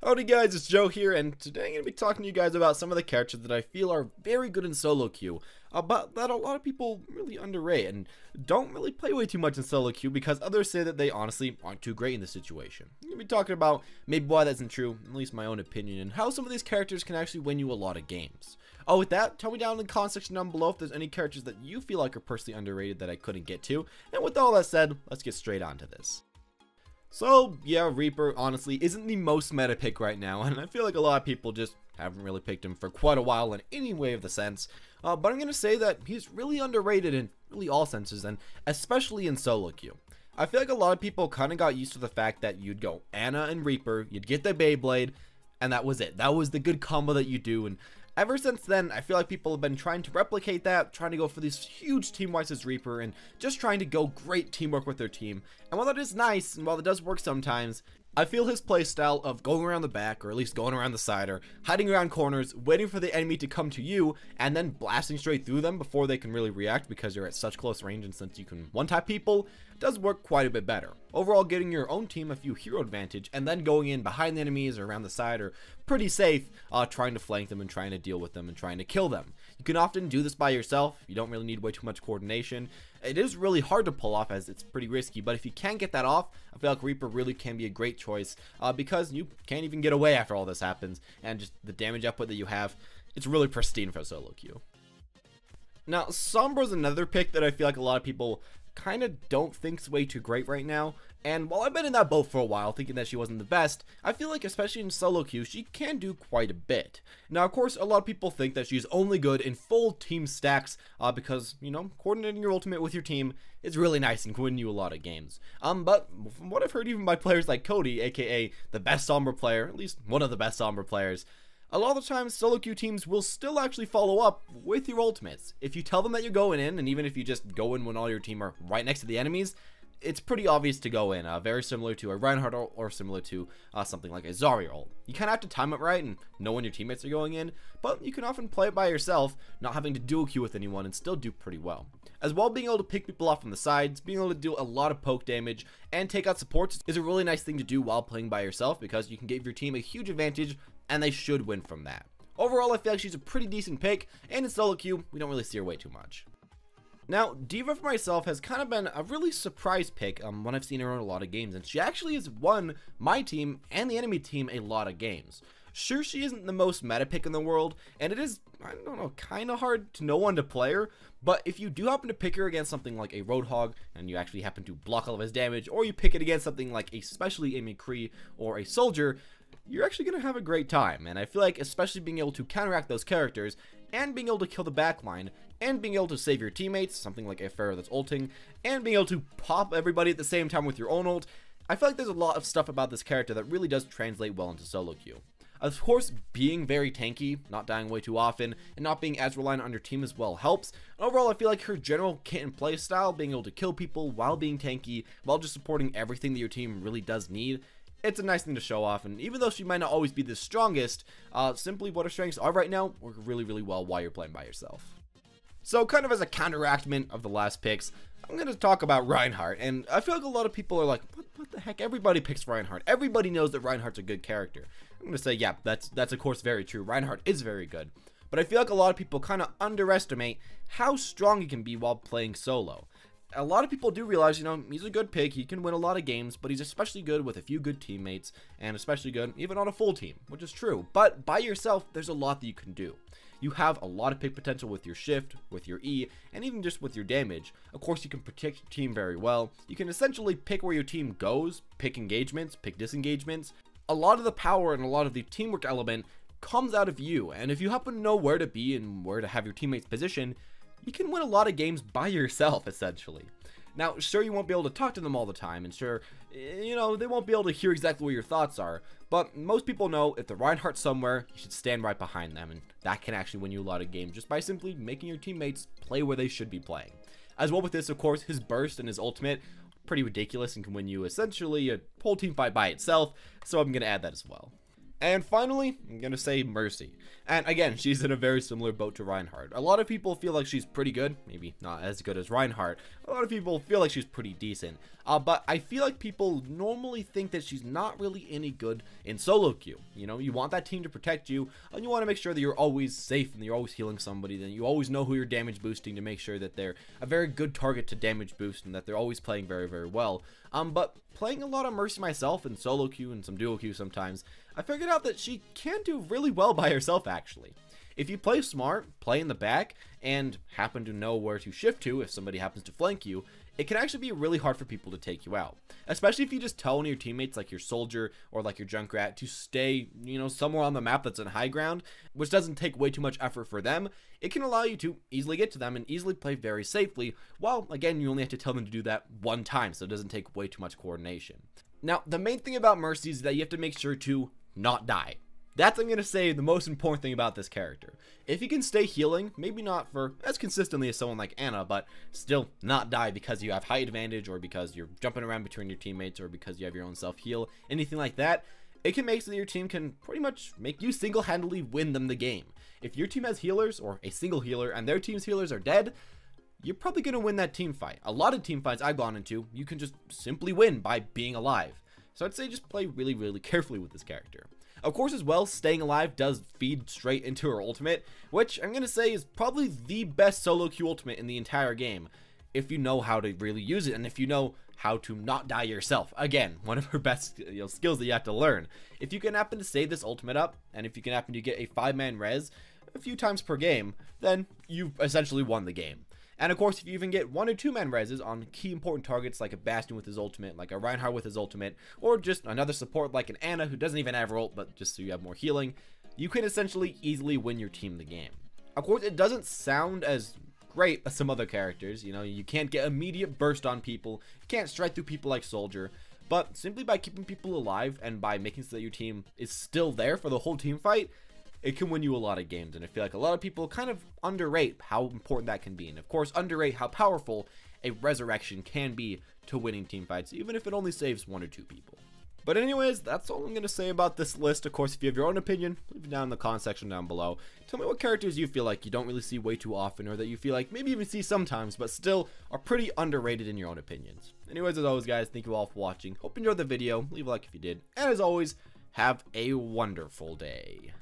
Howdy guys, it's Joe here, and today I'm going to be talking to you guys about some of the characters that I feel are very good in solo queue, but that a lot of people really underrate and don't really play way too much in solo queue because others say that they honestly aren't too great in this situation. I'm going to be talking about maybe why that isn't true, at least my own opinion, and how some of these characters can actually win you a lot of games. Oh, with that, tell me down in the comment section down below if there's any characters that you feel like are personally underrated that I couldn't get to, and with all that said, let's get straight on to this. So, yeah, Reaper, honestly, isn't the most meta pick right now, and I feel like a lot of people just haven't really picked him for quite a while in any way of the sense, but I'm going to say that he's really underrated in really all senses, and especially in solo queue. I feel like a lot of people kind of got used to the fact that you'd go Ana and Reaper, you'd get the Beyblade, and that was it. That was the good combo that you do, and ever since then, I feel like people have been trying to replicate that, trying to go for these huge team-wise as Reaper, and just trying to go great teamwork with their team. And while that is nice, and while it does work sometimes, I feel his playstyle of going around the back, or at least going around the side, or hiding around corners, waiting for the enemy to come to you, and then blasting straight through them before they can really react because you're at such close range, and since you can one-tap people, it does work quite a bit better. Overall, getting your own team a few hero advantage, and then going in behind the enemies or around the side are pretty safe, trying to flank them and trying to deal with them and trying to kill them. You can often do this by yourself, you don't really need way too much coordination. It is really hard to pull off as it's pretty risky, but if you can get that off, I feel like Reaper really can be a great choice because you can't even get away after all this happens, and just the damage output that you have, it's really pristine for solo queue. Now, Sombra's another pick that I feel like a lot of people kind of don't think's way too great right now, and while I've been in that boat for a while thinking that she wasn't the best, I feel like especially in solo queue she can do quite a bit. Now of course a lot of people think that she's only good in full team stacks because, you know, coordinating your ultimate with your team is really nice and can win you a lot of games. But from what I've heard even by players like Cody, aka the best Sombra player, at least one of the best Sombra players, a lot of the times solo queue teams will still actually follow up with your ultimates. If you tell them that you're going in, and even if you just go in when all your team are right next to the enemies, it's pretty obvious to go in, very similar to a Reinhardt or similar to something like a Zarya ult. You kind of have to time it right and know when your teammates are going in, but you can often play it by yourself, not having to dual queue with anyone and still do pretty well. As well, being able to pick people off from the sides, being able to do a lot of poke damage, and take out supports is a really nice thing to do while playing by yourself because you can give your team a huge advantage and they should win from that. Overall, I feel like she's a pretty decent pick, and in solo queue, we don't really see her way too much. Now, D.Va for myself has kind of been a really surprise pick when I've seen her in a lot of games, and she actually has won my team and the enemy team a lot of games. Sure, she isn't the most meta pick in the world, and it is, I don't know, kind of hard to know when to play her, but if you do happen to pick her against something like a Roadhog, and you actually happen to block all of his damage, or you pick it against something like a specially a McCree or a Soldier, you're actually going to have a great time, and I feel like especially being able to counteract those characters, and being able to kill the backline, and being able to save your teammates, something like a Pharah that's ulting, and being able to pop everybody at the same time with your own ult, I feel like there's a lot of stuff about this character that really does translate well into solo queue. Of course, being very tanky, not dying way too often, and not being as reliant on your team as well helps. And overall, I feel like her general kit and play style, being able to kill people while being tanky, while just supporting everything that your team really does need, it's a nice thing to show off, and even though she might not always be the strongest, simply what her strengths are right now work really, really well while you're playing by yourself. So kind of as a counteractment of the last picks, I'm going to talk about Reinhardt, and I feel like a lot of people are like, what the heck, everybody picks Reinhardt, everybody knows that Reinhardt's a good character. I'm going to say, yeah, that's of course very true, Reinhardt is very good, but I feel like a lot of people kind of underestimate how strong he can be while playing solo. A lot of people do realize, you know, he's a good pick, he can win a lot of games, but he's especially good with a few good teammates, and especially good even on a full team, which is true. But by yourself, there's a lot that you can do. You have a lot of pick potential with your shift, with your E, and even just with your damage. Of course, you can protect your team very well. You can essentially pick where your team goes, pick engagements, pick disengagements. A lot of the power and a lot of the teamwork element comes out of you, and if you happen to know where to be and where to have your teammates position, you can win a lot of games by yourself, essentially. Now, sure, you won't be able to talk to them all the time, and sure, you know, they won't be able to hear exactly what your thoughts are, but most people know if the Reinhardt's somewhere, you should stand right behind them, and that can actually win you a lot of games just by simply making your teammates play where they should be playing. As well with this, of course, his burst and his ultimate, pretty ridiculous and can win you essentially a whole team fight by itself, so I'm going to add that as well. And finally, I'm going to say Mercy. And again, she's in a very similar boat to Reinhardt. A lot of people feel like she's pretty good, maybe not as good as Reinhardt. A lot of people feel like she's pretty decent. But I feel like people normally think that she's not really any good in solo queue. You know, you want that team to protect you, and you want to make sure that you're always safe and you're always healing somebody, then you always know who you're damage boosting to make sure that they're a very good target to damage boost and that they're always playing very, very well. But playing a lot of Mercy myself in solo queue and some duo queue sometimes, I figured out that she can do really well by herself actually. If you play smart, play in the back, and happen to know where to shift to if somebody happens to flank you, it can actually be really hard for people to take you out. Especially if you just tell one of your teammates, like your soldier or like your Junkrat, to stay, you know, somewhere on the map that's in high ground, which doesn't take way too much effort for them. It can allow you to easily get to them and easily play very safely, while, again, you only have to tell them to do that one time, so it doesn't take way too much coordination. Now, the main thing about Mercy is that you have to make sure to not die. That's, I'm going to say, the most important thing about this character. If you can stay healing, maybe not for as consistently as someone like Anna, but still not die because you have height advantage or because you're jumping around between your teammates or because you have your own self-heal, anything like that, it can make so that your team can pretty much make you single-handedly win them the game. If your team has healers or a single healer and their team's healers are dead, you're probably going to win that team fight. A lot of team fights I've gone into, you can just simply win by being alive. So I'd say just play really, really carefully with this character. Of course, as well, staying alive does feed straight into her ultimate, which I'm going to say is probably the best solo queue ultimate in the entire game, if you know how to really use it, and if you know how to not die yourself. Again, one of her best skills that you have to learn. If you can happen to save this ultimate up, and if you can happen to get a 5-man res a few times per game, then you've essentially won the game. And of course, if you even get 1 or 2-man reses on key important targets like a Bastion with his ultimate, like a Reinhardt with his ultimate, or just another support like an Anna who doesn't even have her ult, but just so you have more healing, you can essentially easily win your team the game. Of course, it doesn't sound as great as some other characters. You know, you can't get immediate burst on people, you can't strike through people like Soldier, but simply by keeping people alive and by making so that your team is still there for the whole team fight, it can win you a lot of games. And I feel like a lot of people kind of underrate how important that can be, and of course underrate how powerful a resurrection can be to winning team fights, even if it only saves 1 or 2 people. But anyways, that's all I'm going to say about this list. Of course, if you have your own opinion, leave it down in the comment section down below. Tell me what characters you feel like you don't really see way too often, or that you feel like maybe even see sometimes, but still are pretty underrated in your own opinions. Anyways, as always guys, thank you all for watching. Hope you enjoyed the video. Leave a like if you did. And as always, have a wonderful day.